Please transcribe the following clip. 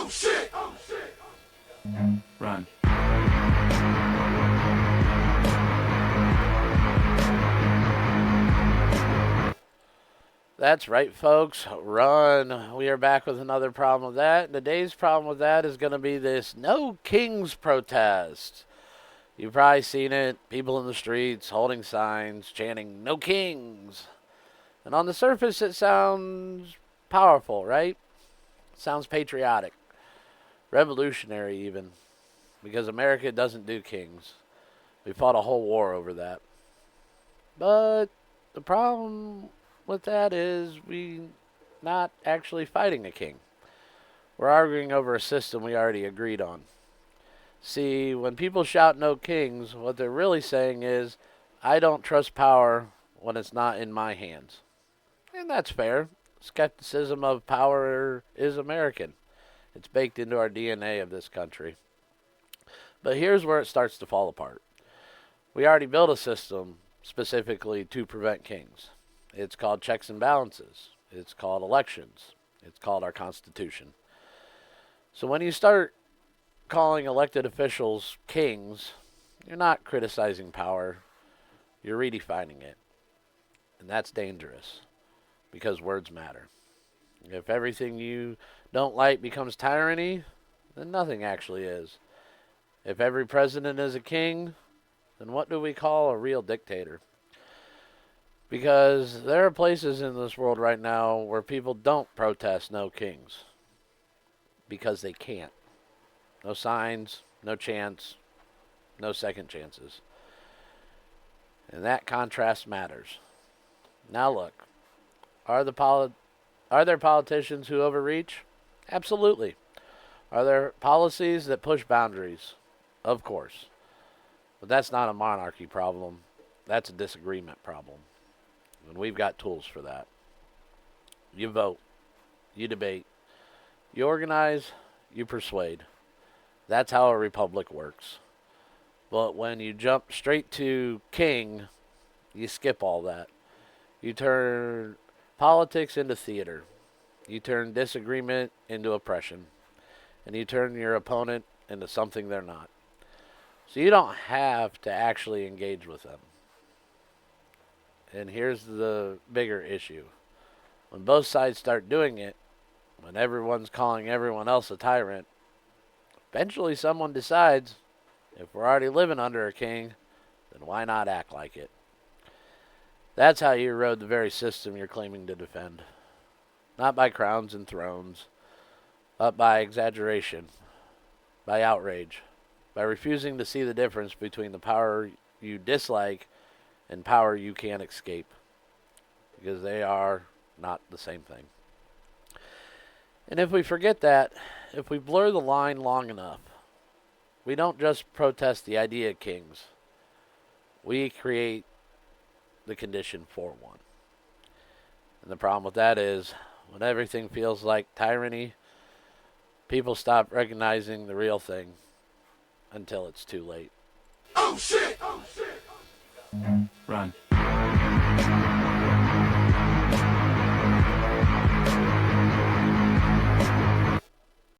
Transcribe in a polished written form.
Oh shit! Run. That's right, folks. Run. We are back with another problem with that. Today's problem with that is going to be this No Kings protest. You've probably seen it. People in the streets holding signs, chanting, No Kings. And on the surface, it sounds powerful, right? Sounds patriotic, revolutionary, even. Because America doesn't do kings. We fought a whole war over that. But the problem with that is we not actually fighting a king. We're arguing over a system we already agreed on. See, when people shout no kings, what they're really saying is, I don't trust power when it's not in my hands. And that's fair. Skepticism of power is American. It's baked into our DNA of this country. But here's where it starts to fall apart. We already built a system specifically to prevent kings. It's called checks and balances. It's called elections. It's called our Constitution. So when you start calling elected officials kings, you're not criticizing power. You're redefining it. And that's dangerous because words matter. If everything you don't like becomes tyranny, then nothing actually is. If every president is a king, then what do we call a real dictator? Because there are places in this world right now where people don't protest no kings. Because they can't. No signs, no chance, no second chances. And that contrast matters. Now look, are there politicians who overreach? Absolutely. Are there policies that push boundaries? Of course. But that's not a monarchy problem. That's a disagreement problem. And we've got tools for that. You vote. You debate. You organize. You persuade. That's how a republic works. But when you jump straight to king, you skip all that. You turn politics into theater. You turn disagreement into oppression. And you turn your opponent into something they're not. So you don't have to actually engage with them. And here's the bigger issue. When both sides start doing it, when everyone's calling everyone else a tyrant, eventually someone decides, if we're already living under a king, then why not act like it? That's how you erode the very system you're claiming to defend. Not by crowns and thrones, but by exaggeration, by outrage, by refusing to see the difference between the power you dislike and power you can't escape. Because they are not the same thing. And if we forget that, if we blur the line long enough, we don't just protest the idea of kings. We create the condition for one. And the problem with that is, when everything feels like tyranny, people stop recognizing the real thing until it's too late. Oh shit! Run.